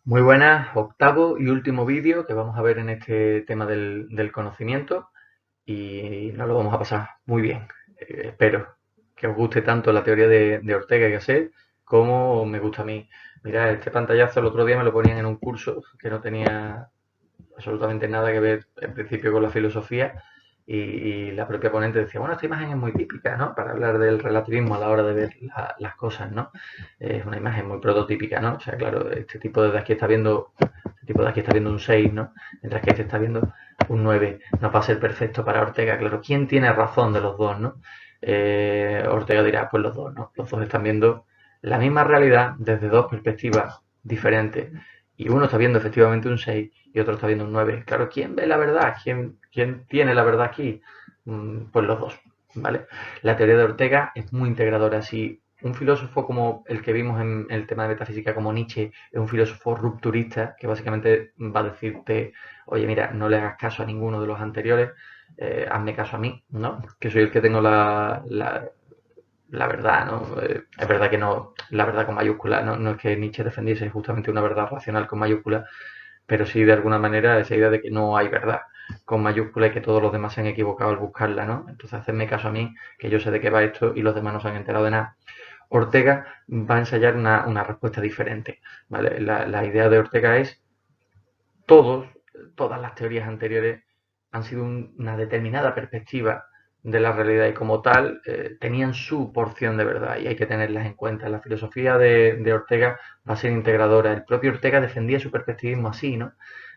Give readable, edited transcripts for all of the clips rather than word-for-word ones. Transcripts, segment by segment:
Muy buenas, octavo y último vídeo que vamos a ver en este tema del conocimiento y nos lo vamos a pasar muy bien. Espero que os guste tanto la teoría de Ortega y Gasset como me gusta a mí. Mirad, este pantallazo el otro día me lo ponían en un curso que no tenía absolutamente nada que ver en principio con la filosofía y la propia ponente decía, bueno, esta imagen es muy típica, ¿no? Para hablar del relativismo a la hora de ver las cosas, ¿no? Es una imagen muy prototípica, ¿no? O sea, claro, este tipo de aquí está viendo, este tipo de aquí está viendo un 6, ¿no? Mientras que este está viendo un 9. No va a ser perfecto para Ortega, claro. ¿Quién tiene razón de los dos, no? Ortega dirá, pues los dos, ¿no? Los dos están viendo la misma realidad desde dos perspectivas diferentes. Y uno está viendo efectivamente un 6 y otro está viendo un 9. Claro, ¿quién ve la verdad? ¿Quién tiene la verdad aquí? Pues los dos, ¿vale? La teoría de Ortega es muy integradora. Si un filósofo como el que vimos en el tema de metafísica como Nietzsche es un filósofo rupturista que básicamente va a decirte, oye, mira, no le hagas caso a ninguno de los anteriores, hazme caso a mí, ¿no? Que soy el que tengo la verdad, ¿no? Es verdad que no, la verdad con mayúscula, no es que Nietzsche defendiese justamente una verdad racional con mayúscula, pero sí de alguna manera esa idea de que no hay verdad con mayúscula y que todos los demás se han equivocado al buscarla, ¿no? Entonces hacerme caso a mí, que yo sé de qué va esto y los demás no se han enterado de nada. Ortega va a ensayar una respuesta diferente, ¿vale? La idea de Ortega es todos, todas las teorías anteriores han sido una determinada perspectiva de la realidad y como tal tenían su porción de verdad y hay que tenerlas en cuenta. La filosofía de Ortega va a ser integradora. El propio Ortega defendía su perspectivismo así, ¿no?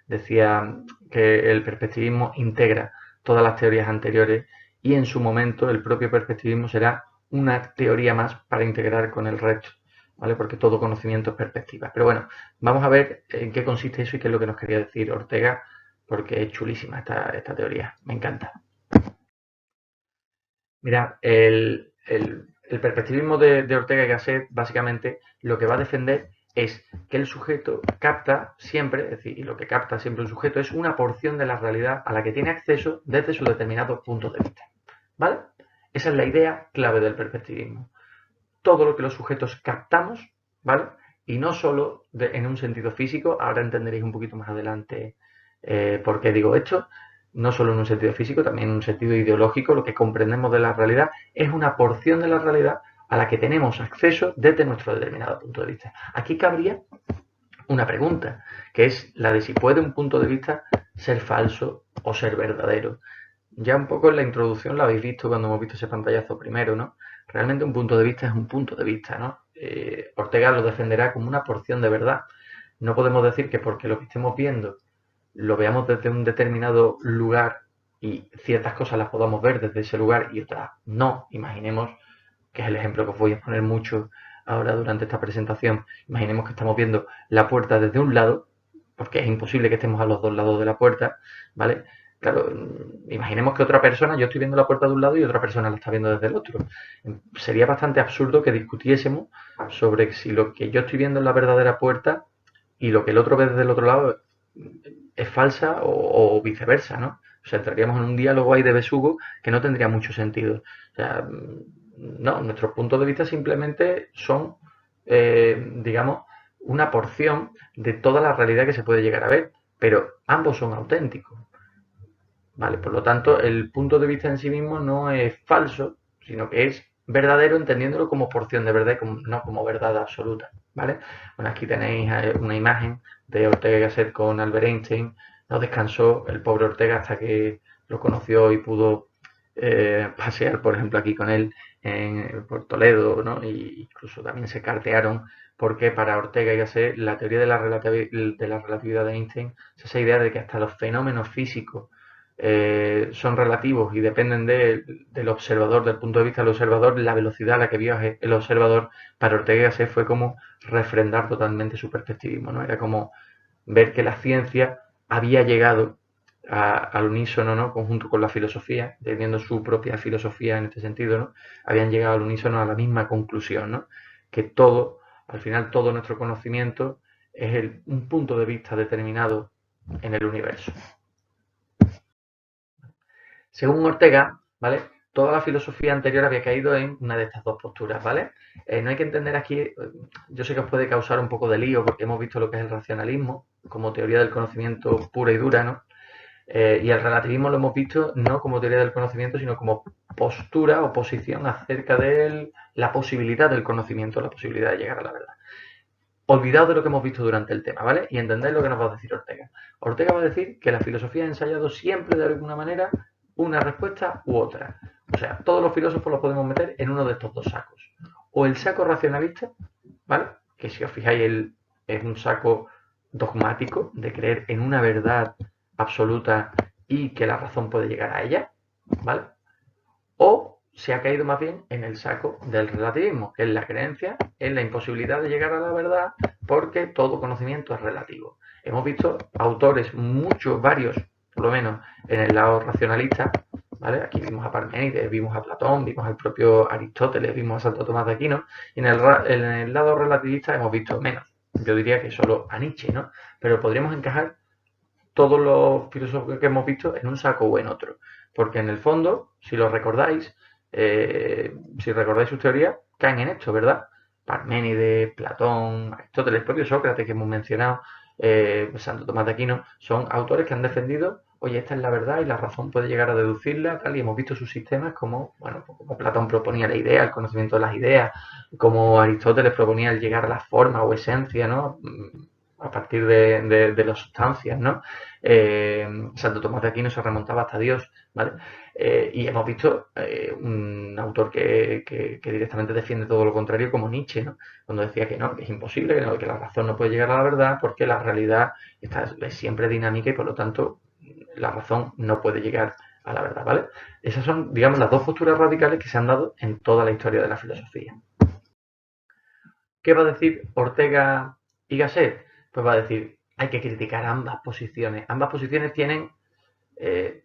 Decía que el perspectivismo integra todas las teorías anteriores y en su momento el propio perspectivismo será una teoría más para integrar con el resto, ¿vale? Porque todo conocimiento es perspectiva. Pero bueno, vamos a ver en qué consiste eso y qué es lo que nos quería decir Ortega, porque es chulísima esta teoría, me encanta. Mira, el perspectivismo de Ortega y Gasset básicamente lo que va a defender es que el sujeto capta siempre, es decir, y lo que capta siempre un sujeto es una porción de la realidad a la que tiene acceso desde su determinado punto de vista. ¿Vale? Esa es la idea clave del perspectivismo. Todo lo que los sujetos captamos, ¿vale? Y no solo en un sentido físico, ahora entenderéis un poquito más adelante por qué digo esto, no solo en un sentido físico, también en un sentido ideológico, lo que comprendemos de la realidad es una porción de la realidad a la que tenemos acceso desde nuestro determinado punto de vista. Aquí cabría una pregunta, que es la de si puede un punto de vista ser falso o ser verdadero. Ya un poco en la introducción lo habéis visto cuando hemos visto ese pantallazo primero, ¿no? Realmente un punto de vista es un punto de vista, ¿no? Ortega lo defenderá como una porción de verdad. No podemos decir que porque lo que estemos viendo lo veamos desde un determinado lugar y ciertas cosas las podamos ver desde ese lugar y otras no. Imaginemos, que es el ejemplo que os voy a poner mucho ahora durante esta presentación, imaginemos que estamos viendo la puerta desde un lado, porque es imposible que estemos a los dos lados de la puerta, ¿vale? Claro, imaginemos que otra persona, yo estoy viendo la puerta de un lado y otra persona la está viendo desde el otro. Sería bastante absurdo que discutiésemos sobre si lo que yo estoy viendo es la verdadera puerta y lo que el otro ve desde el otro lado es falsa o viceversa, ¿no? O sea, entraríamos en un diálogo ahí de besugo que no tendría mucho sentido. O sea, no, nuestros puntos de vista simplemente son, digamos, una porción de toda la realidad que se puede llegar a ver, pero ambos son auténticos. ¿Vale? Por lo tanto, el punto de vista en sí mismo no es falso, sino que es verdadero entendiéndolo como porción de verdad y no como verdad absoluta. ¿Vale? Bueno, aquí tenéis una imagen de Ortega y Gasset con Albert Einstein. No descansó el pobre Ortega hasta que lo conoció y pudo pasear, por ejemplo, aquí con él por Toledo, ¿no? Y incluso también se cartearon porque para Ortega y Gasset la teoría de la relatividad de Einstein es esa idea de que hasta los fenómenos físicos son relativos y dependen del observador, del punto de vista del observador, la velocidad a la que viaje el observador. Para Ortega y Gasset fue como refrendar totalmente su perspectivismo, ¿no? Era como ver que la ciencia había llegado al unísono, ¿no? Conjunto con la filosofía, teniendo su propia filosofía en este sentido, ¿no? Habían llegado al unísono a la misma conclusión, ¿no? Que todo, al final, todo nuestro conocimiento es un punto de vista determinado en el universo. Según Ortega, ¿vale? toda la filosofía anterior había caído en una de estas dos posturas, ¿vale? No hay que entender aquí, yo sé que os puede causar un poco de lío porque hemos visto lo que es el racionalismo como teoría del conocimiento pura y dura, ¿no? Y el relativismo lo hemos visto no como teoría del conocimiento, sino como postura o posición acerca de la posibilidad del conocimiento, la posibilidad de llegar a la verdad. Olvidaos de lo que hemos visto durante el tema, ¿vale? Y entendéis lo que nos va a decir Ortega. Ortega va a decir que la filosofía ha ensayado siempre de alguna manera una respuesta u otra. O sea, todos los filósofos los podemos meter en uno de estos dos sacos. O el saco racionalista, ¿vale? Que si os fijáis es un saco dogmático de creer en una verdad absoluta y que la razón puede llegar a ella, ¿vale? O se ha caído más bien en el saco del relativismo, que es la creencia en la imposibilidad de llegar a la verdad porque todo conocimiento es relativo. Hemos visto autores, muchos, varios, por lo menos en el lado racionalista, ¿vale? Aquí vimos a Parménides, vimos a Platón, vimos al propio Aristóteles, vimos a Santo Tomás de Aquino, y en el lado relativista hemos visto menos. Yo diría que solo a Nietzsche, ¿no? Pero podríamos encajar todos los filósofos que hemos visto en un saco o en otro. Porque en el fondo, si lo recordáis, si recordáis sus teorías, caen en esto, ¿verdad? Parménides, Platón, Aristóteles, el propio Sócrates que hemos mencionado, Santo Tomás de Aquino, son autores que han defendido, oye, esta es la verdad y la razón puede llegar a deducirla, tal, y hemos visto sus sistemas como, bueno, como Platón proponía la idea, el conocimiento de las ideas, como Aristóteles proponía el llegar a la forma o esencia, ¿no? A partir de las sustancias, ¿no? Santo Tomás de Aquino se remontaba hasta Dios, ¿vale? Y hemos visto un autor que directamente defiende todo lo contrario como Nietzsche, ¿no? Cuando decía que no, que es imposible, que la razón no puede llegar a la verdad porque la realidad es siempre dinámica y por lo tanto la razón no puede llegar a la verdad, ¿vale? Esas son, digamos, las dos posturas radicales que se han dado en toda la historia de la filosofía. ¿Qué va a decir Ortega y Gasset? Pues va a decir, hay que criticar ambas posiciones. Ambas posiciones eh,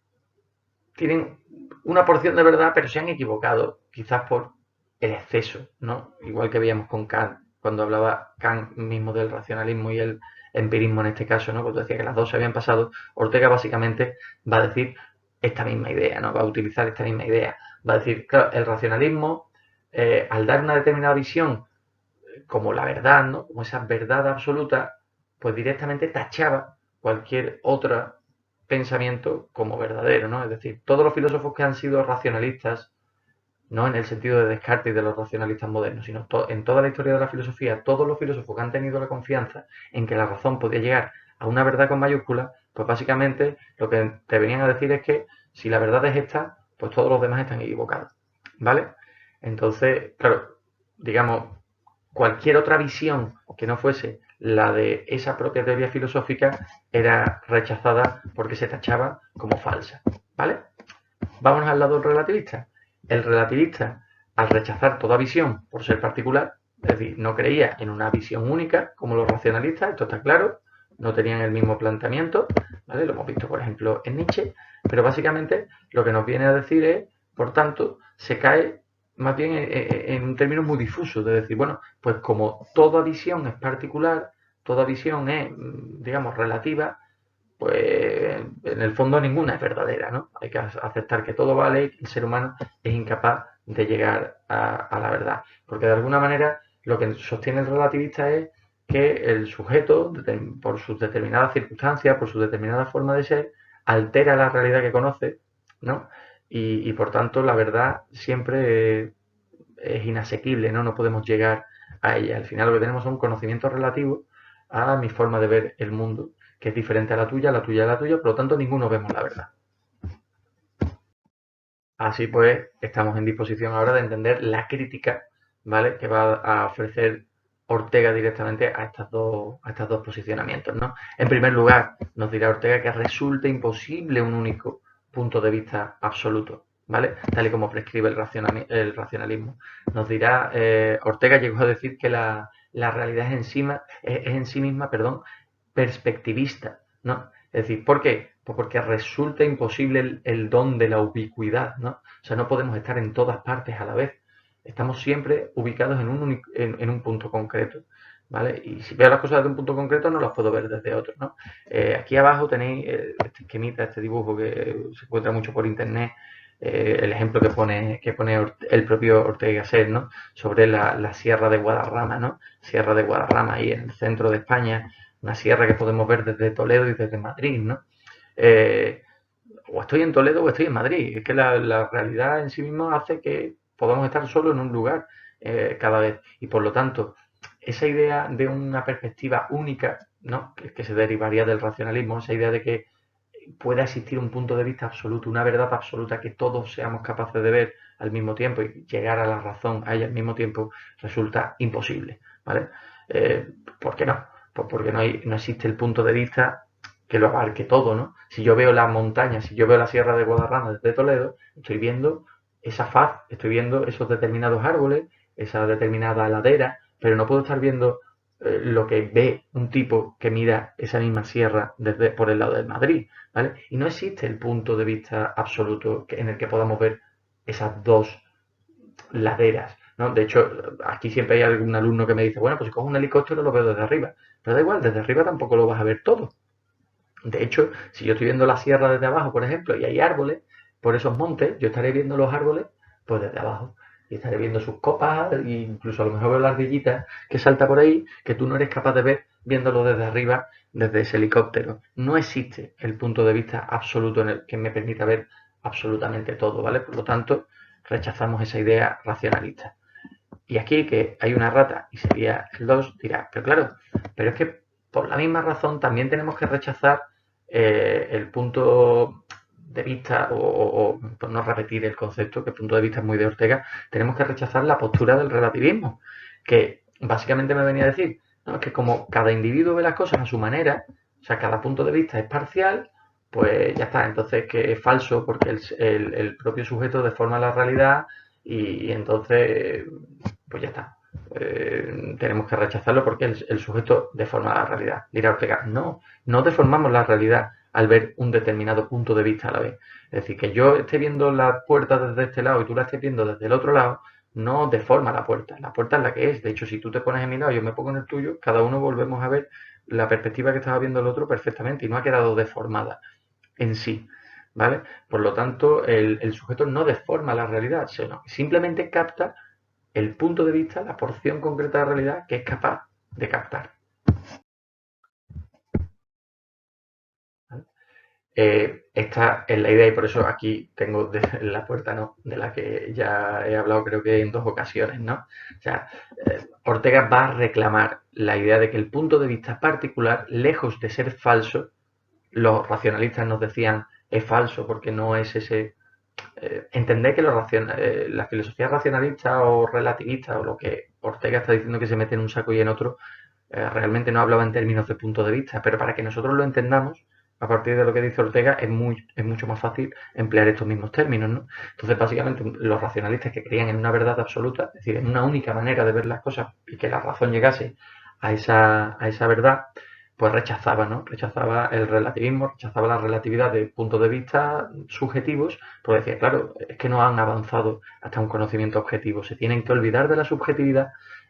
tienen una porción de verdad, pero se han equivocado, quizás por el exceso, ¿no? Igual que veíamos con Kant, cuando hablaba Kant mismo del racionalismo y el empirismo en este caso, ¿no? Cuando decía que las dos se habían pasado, Ortega básicamente va a decir esta misma idea, ¿no? Va a utilizar esta misma idea. Va a decir, claro, el racionalismo, al dar una determinada visión como la verdad, ¿no? Como esa verdad absoluta, pues directamente tachaba cualquier otro pensamiento como verdadero, ¿no? Es decir, todos los filósofos que han sido racionalistas, no en el sentido de Descartes y de los racionalistas modernos, sino en toda la historia de la filosofía, todos los filósofos que han tenido la confianza en que la razón podía llegar a una verdad con mayúsculas, pues básicamente lo que te venían a decir es que si la verdad es esta, pues todos los demás están equivocados, ¿vale? Entonces, claro, digamos, cualquier otra visión que no fuese la de esa propia teoría filosófica era rechazada porque se tachaba como falsa, ¿vale? Vámonos al lado relativista. El relativista, al rechazar toda visión por ser particular, es decir, no creía en una visión única como los racionalistas, esto está claro, no tenían el mismo planteamiento, ¿vale? Lo hemos visto, por ejemplo, en Nietzsche, pero básicamente lo que nos viene a decir es, por tanto, se cae más bien en un término muy difuso, de decir, bueno, pues como toda visión es particular, toda visión es, digamos, relativa, pues en el fondo ninguna es verdadera, ¿no? Hay que aceptar que todo vale y que el ser humano es incapaz de llegar a la verdad. Porque de alguna manera lo que sostiene el relativista es que el sujeto, por sus determinadas circunstancias, por su determinada forma de ser, altera la realidad que conoce, ¿no? Y por tanto la verdad siempre es inasequible, ¿no? No podemos llegar a ella. Al final lo que tenemos son conocimientos relativos a mi forma de ver el mundo, que es diferente a la tuya, la tuya a la tuya, por lo tanto ninguno vemos la verdad. Así pues, estamos en disposición ahora de entender la crítica, ¿vale? Que va a ofrecer Ortega directamente a estos dos posicionamientos, ¿no? En primer lugar, nos dirá Ortega que resulta imposible un único punto de vista absoluto, ¿vale? Tal y como prescribe el racionalismo. Nos dirá, Ortega llegó a decir que la realidad es en sí misma, perdón, perspectivista, ¿no? Es decir, ¿por qué? Pues porque resulta imposible el don de la ubicuidad, ¿no? O sea, no podemos estar en todas partes a la vez. Estamos siempre ubicados en un punto concreto, ¿vale? Y si veo las cosas desde un punto concreto, no las puedo ver desde otro, ¿no? Aquí abajo tenéis este esquemita, este dibujo que se encuentra mucho por internet, el ejemplo que pone el propio Ortega y Gasset, ¿no? Sobre la Sierra de Guadarrama, ¿no? Sierra de Guadarrama, ahí en el centro de España, una sierra que podemos ver desde Toledo y desde Madrid, ¿no? Eh, o estoy en Toledo o estoy en Madrid. Es que la realidad en sí misma hace que podamos estar solo en un lugar cada vez. Y por lo tanto, esa idea de una perspectiva única, ¿no? Que se derivaría del racionalismo, esa idea de que pueda existir un punto de vista absoluto, una verdad absoluta que todos seamos capaces de ver al mismo tiempo y llegar a la razón a ella al mismo tiempo, resulta imposible, ¿vale? ¿Por qué no? Pues porque no existe el punto de vista que lo abarque todo, ¿no? Si yo veo las montañas, si yo veo la Sierra de Guadarrama desde Toledo, estoy viendo esa faz, estoy viendo esos determinados árboles, esa determinada ladera, pero no puedo estar viendo lo que ve un tipo que mira esa misma sierra desde por el lado de Madrid, ¿vale? Y no existe el punto de vista absoluto en el que podamos ver esas dos laderas, ¿no? De hecho, aquí siempre hay algún alumno que me dice, bueno, pues si cojo un helicóptero lo veo desde arriba, pero da igual, desde arriba tampoco lo vas a ver todo. De hecho, si yo estoy viendo la sierra desde abajo, por ejemplo, y hay árboles por esos montes, yo estaré viendo los árboles pues desde abajo. Y estaré viendo sus copas, e incluso a lo mejor veo la ardillita que salta por ahí, que tú no eres capaz de ver viéndolo desde arriba, desde ese helicóptero. No existe el punto de vista absoluto en el que me permita ver absolutamente todo, ¿vale? Por lo tanto, rechazamos esa idea racionalista. Y aquí que hay una rata y sería el 2 dirá, pero claro, pero es que por la misma razón también tenemos que rechazar el punto de vista, o por no repetir el concepto, que el punto de vista es muy de Ortega, tenemos que rechazar la postura del relativismo, que básicamente me venía a decir, ¿no? Es que como cada individuo ve las cosas a su manera, o sea, cada punto de vista es parcial, pues ya está, entonces que es falso porque el propio sujeto deforma la realidad y entonces pues ya está. Tenemos que rechazarlo porque el sujeto deforma la realidad. Dirá Ortega, no, no deformamos la realidad al ver un determinado punto de vista a la vez. Es decir, que yo esté viendo la puerta desde este lado y tú la estés viendo desde el otro lado, no deforma la puerta. La puerta es la que es. De hecho, si tú te pones en mi lado y yo me pongo en el tuyo, cada uno volvemos a ver la perspectiva que estaba viendo el otro perfectamente y no ha quedado deformada en sí. ¿Vale? Por lo tanto, el sujeto no deforma la realidad, sino simplemente capta el punto de vista, la porción concreta de la realidad que es capaz de captar. ¿Vale? Esta es la idea y por eso aquí tengo la puerta, ¿no? De la que ya he hablado creo que en 2 ocasiones, ¿no? O sea, Ortega va a reclamar la idea de que el punto de vista particular, lejos de ser falso, los racionalistas nos decían es falso porque no es ese. Entender que la filosofía racionalista o relativista o lo que Ortega está diciendo que se mete en un saco y en otro, realmente no hablaba en términos de punto de vista, pero para que nosotros lo entendamos, a partir de lo que dice Ortega, es mucho más fácil emplear estos mismos términos, ¿no? Entonces, básicamente, los racionalistas que creían en una verdad absoluta, es decir, en una única manera de ver las cosas y que la razón llegase a esa verdad, pues rechazaba, ¿no? Rechazaba el relativismo, rechazaba la relatividad de puntos de vista subjetivos, porque decía, claro, es que no han avanzado hasta un conocimiento objetivo, se tienen que olvidar de la subjetividad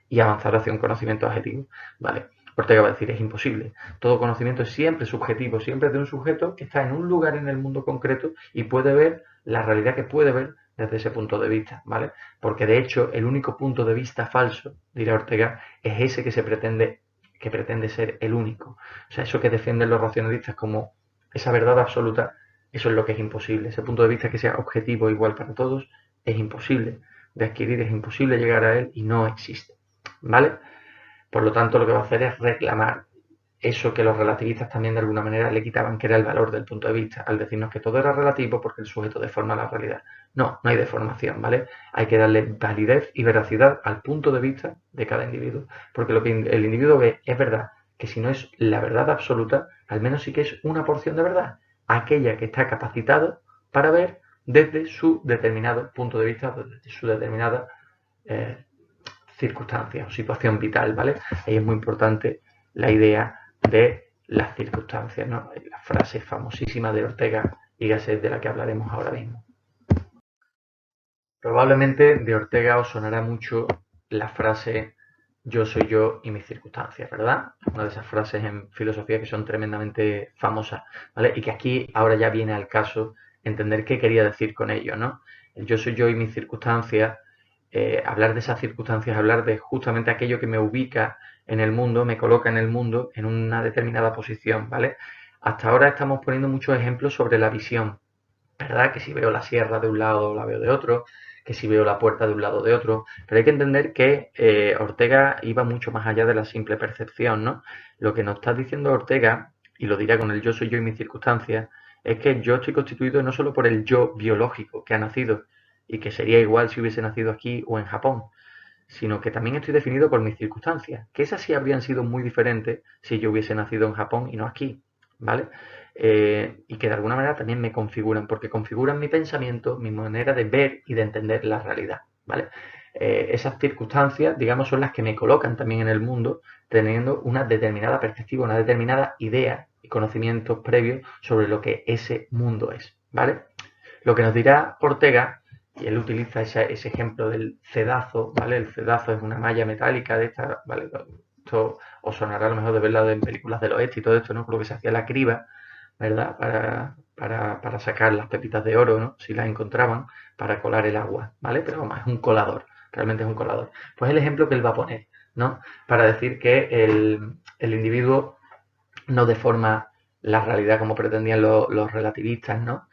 y avanzar hacia un conocimiento objetivo. Vale, Ortega va a decir, es imposible. Todo conocimiento es siempre subjetivo, siempre de un sujeto que está en un lugar en el mundo concreto y puede ver la realidad que puede ver desde ese punto de vista, ¿vale? Porque de hecho el único punto de vista falso, dirá Ortega, es ese que pretende ser el único. O sea, eso que defienden los racionalistas como esa verdad absoluta, eso es lo que es imposible. Ese punto de vista que sea objetivo igual para todos es imposible de adquirir, es imposible llegar a él y no existe. ¿Vale? Por lo tanto, lo que va a hacer es reclamar eso que los relativistas también de alguna manera le quitaban, que era el valor del punto de vista, al decirnos que todo era relativo porque el sujeto deforma la realidad. No, no hay deformación, ¿vale? Hay que darle validez y veracidad al punto de vista de cada individuo, porque lo que el individuo ve es verdad, que si no es la verdad absoluta, al menos sí que es una porción de verdad, aquella que está capacitado para ver desde su determinado punto de vista, desde su determinada eh, circunstancia o situación vital, ¿vale? Ahí es muy importante la idea de las circunstancias, ¿no? La frase famosísima de Ortega y Gasset de la que hablaremos ahora mismo. Probablemente de Ortega os sonará mucho la frase yo soy yo y mis circunstancias, ¿verdad? Una de esas frases en filosofía que son tremendamente famosas, ¿vale? Y que aquí ahora ya viene al caso entender qué quería decir con ello, ¿no? El yo soy yo y mis circunstancias, hablar de esas circunstancias, hablar de justamente aquello que me ubica en el mundo, me coloca en el mundo en una determinada posición, ¿vale? Hasta ahora estamos poniendo muchos ejemplos sobre la visión, ¿verdad? Que si veo la sierra de un lado la veo de otro, que si veo la puerta de un lado de otro, pero hay que entender que Ortega iba mucho más allá de la simple percepción, ¿no? Lo que nos está diciendo Ortega, y lo dirá con el yo soy yo y mis circunstancias, es que yo estoy constituido no solo por el yo biológico que ha nacido y que sería igual si hubiese nacido aquí o en Japón, sino que también estoy definido por mis circunstancias, que esas sí habrían sido muy diferentes si yo hubiese nacido en Japón y no aquí, ¿vale? Y que de alguna manera también me configuran, porque configuran mi pensamiento, mi manera de ver y de entender la realidad, ¿vale? Esas circunstancias, digamos, son las que me colocan también en el mundo, teniendo una determinada perspectiva, una determinada idea y conocimientos previos sobre lo que ese mundo es, ¿vale? Lo que nos dirá Ortega, y él utiliza ese ejemplo del cedazo, ¿vale? El cedazo es una malla metálica de esta, ¿vale? Esto os sonará a lo mejor de verla en películas del oeste y todo esto, ¿no? Por lo que se hacía la criba, ¿verdad? Para sacar las pepitas de oro, ¿no? Si las encontraban, para colar el agua, ¿vale? Pero vamos, es un colador, realmente es un colador. Pues el ejemplo que él va a poner, ¿no? Para decir que el individuo no deforma la realidad como pretendían los relativistas, ¿no?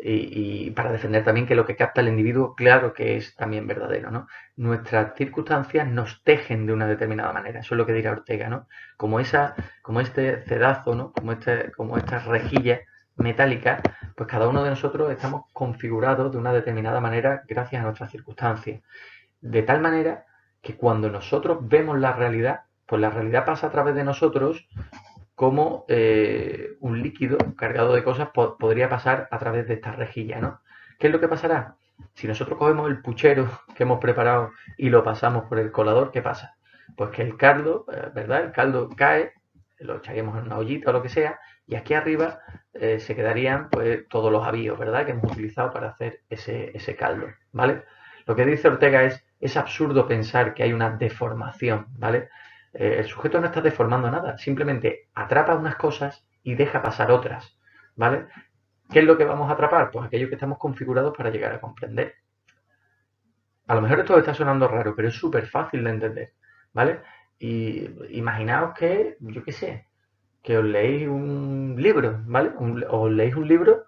Y para defender también que lo que capta el individuo, claro que es también verdadero, ¿no? Nuestras circunstancias nos tejen de una determinada manera, eso es lo que dirá Ortega, ¿no? Como este cedazo, ¿no? Como esta rejilla metálica, pues cada uno de nosotros estamos configurados de una determinada manera gracias a nuestras circunstancias. De tal manera que cuando nosotros vemos la realidad, pues la realidad pasa a través de nosotros cómo un líquido cargado de cosas podría pasar a través de esta rejilla, ¿no? ¿Qué es lo que pasará? Si nosotros cogemos el puchero que hemos preparado y lo pasamos por el colador, ¿qué pasa? Pues que el caldo, ¿verdad? El caldo cae, lo echaríamos en una ollita o lo que sea, y aquí arriba se quedarían pues todos los avíos, ¿verdad? Que hemos utilizado para hacer ese caldo, ¿vale? Lo que dice Ortega es absurdo pensar que hay una deformación, ¿vale? El sujeto no está deformando nada, simplemente atrapa unas cosas y deja pasar otras, ¿vale? ¿Qué es lo que vamos a atrapar? Pues aquello que estamos configurados para llegar a comprender. A lo mejor esto está sonando raro, pero es súper fácil de entender, ¿vale? Y imaginaos que, yo qué sé, que os leéis un libro, ¿vale? Os leéis un libro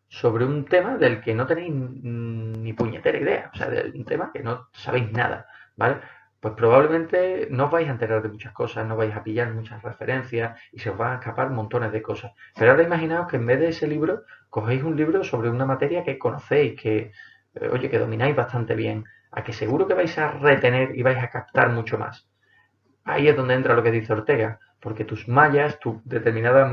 sobre un tema del que no tenéis ni puñetera idea, o sea, de un tema que no sabéis nada, ¿vale? Pues probablemente no os vais a enterar de muchas cosas, no vais a pillar muchas referencias y se os van a escapar montones de cosas. Pero ahora imaginaos que en vez de ese libro, cogéis un libro sobre una materia que conocéis, que, oye, que domináis bastante bien, a que seguro que vais a retener y vais a captar mucho más. Ahí es donde entra lo que dice Ortega, porque tus mallas, tu determinada,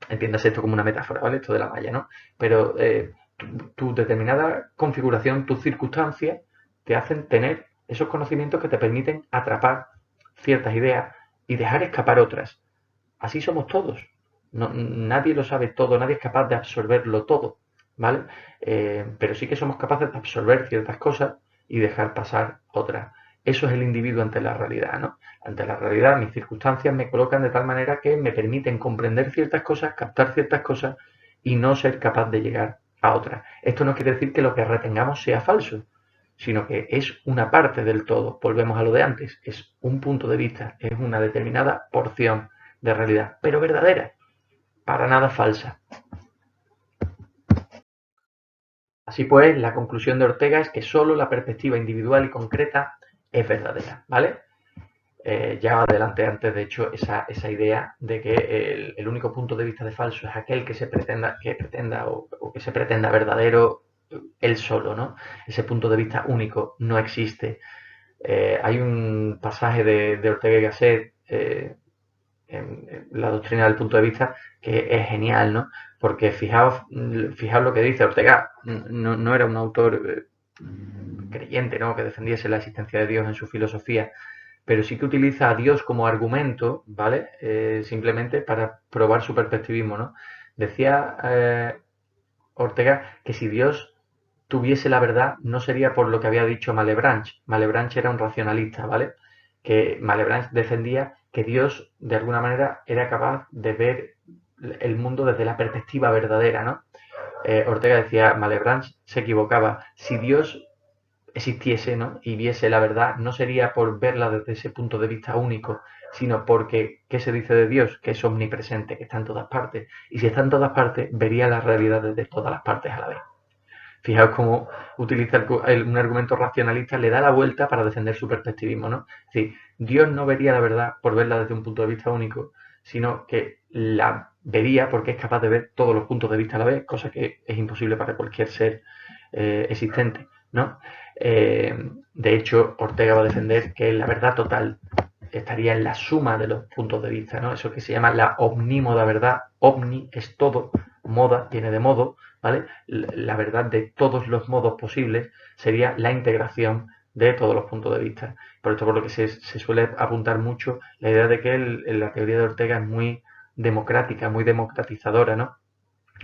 entiendas esto como una metáfora, ¿vale? Esto de la malla, ¿no? Pero tu determinada configuración, tus circunstancias, te hacen tener esos conocimientos que te permiten atrapar ciertas ideas y dejar escapar otras. Así somos todos. No, nadie lo sabe todo, nadie es capaz de absorberlo todo, ¿vale? Pero sí que somos capaces de absorber ciertas cosas y dejar pasar otras. Eso es el individuo ante la realidad, ¿no? Ante la realidad, mis circunstancias me colocan de tal manera que me permiten comprender ciertas cosas, captar ciertas cosas y no ser capaz de llegar a otras. Esto no quiere decir que lo que retengamos sea falso, sino que es una parte del todo. Volvemos a lo de antes, es un punto de vista, es una determinada porción de realidad, pero verdadera, para nada falsa. Así pues, la conclusión de Ortega es que solo la perspectiva individual y concreta es verdadera, ¿vale? Ya adelante antes, de hecho, esa idea de que el único punto de vista de falso es aquel que pretenda o que se pretenda verdadero él solo, ¿no? Ese punto de vista único no existe. Hay un pasaje de Ortega y Gasset en la doctrina del punto de vista que es genial, ¿no? Porque fijaos lo que dice Ortega, no era un autor creyente, ¿no? Que defendiese la existencia de Dios en su filosofía, pero sí que utiliza a Dios como argumento, ¿vale? Simplemente para probar su perspectivismo, ¿no? Decía Ortega que si Dios tuviese la verdad, no sería por lo que había dicho Malebranche. Malebranche era un racionalista, ¿vale? Que Malebranche defendía que Dios, de alguna manera, era capaz de ver el mundo desde la perspectiva verdadera, ¿no? Ortega decía, Malebranche se equivocaba. Si Dios existiese, ¿no?, y viese la verdad, no sería por verla desde ese punto de vista único, sino porque, ¿qué se dice de Dios? Que es omnipresente, que está en todas partes. Y si está en todas partes, vería la realidad desde todas las partes a la vez. Fijaos cómo utiliza un argumento racionalista, le da la vuelta para defender su perspectivismo, ¿no? Es decir, Dios no vería la verdad por verla desde un punto de vista único, sino que la vería porque es capaz de ver todos los puntos de vista a la vez, cosa que es imposible para cualquier ser existente, ¿no? De hecho, Ortega va a defender que la verdad total estaría en la suma de los puntos de vista, ¿no? Eso que se llama la omnímoda verdad. Omni es todo, moda viene de modo, ¿vale? La verdad de todos los modos posibles sería la integración de todos los puntos de vista. Por esto, por lo que se suele apuntar mucho la idea de que la teoría de Ortega es muy democrática, muy democratizadora, ¿no?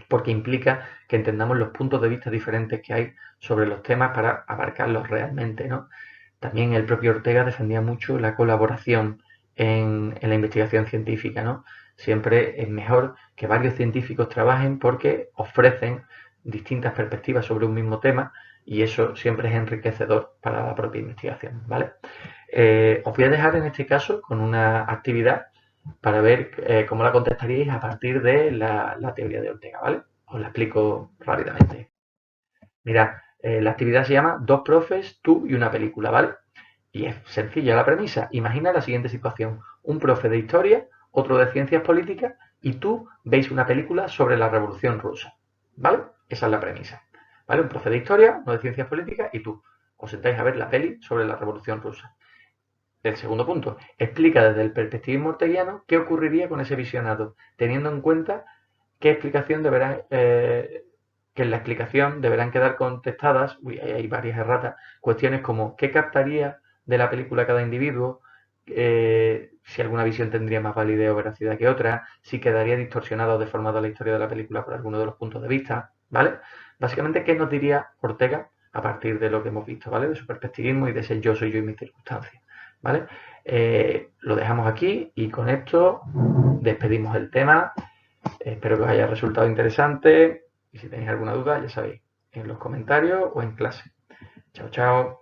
Porque implica que entendamos los puntos de vista diferentes que hay sobre los temas para abarcarlos realmente, ¿no? También el propio Ortega defendía mucho la colaboración en la investigación científica, ¿no? Siempre es mejor que varios científicos trabajen porque ofrecen distintas perspectivas sobre un mismo tema y eso siempre es enriquecedor para la propia investigación, ¿vale? Os voy a dejar en este caso con una actividad para ver cómo la contestaríais a partir de la teoría de Ortega, ¿vale? Os la explico rápidamente. Mirad, la actividad se llama Dos profes, tú y una película, ¿vale? Y es sencilla la premisa. Imagina la siguiente situación. Un profe de historia, otro de ciencias políticas y tú veis una película sobre la Revolución Rusa, ¿vale? Esa es la premisa, ¿vale? Un profe de historia, uno de ciencias políticas y tú. Os sentáis a ver la peli sobre la Revolución Rusa. El segundo punto, explica desde el perspectivismo orteguiano qué ocurriría con ese visionado, teniendo en cuenta qué explicación deberá, que en la explicación deberán quedar contestadas, hay varias erratas, cuestiones como qué captaría de la película cada individuo, si alguna visión tendría más validez o veracidad que otra, si quedaría distorsionada o deformada la historia de la película por alguno de los puntos de vista, ¿vale? Básicamente, ¿qué nos diría Ortega a partir de lo que hemos visto, ¿vale? De su perspectivismo y de ese yo soy yo y mis circunstancias, ¿vale? Lo dejamos aquí y con esto despedimos el tema. Espero que os haya resultado interesante y si tenéis alguna duda, ya sabéis, en los comentarios o en clase. Chao, chao.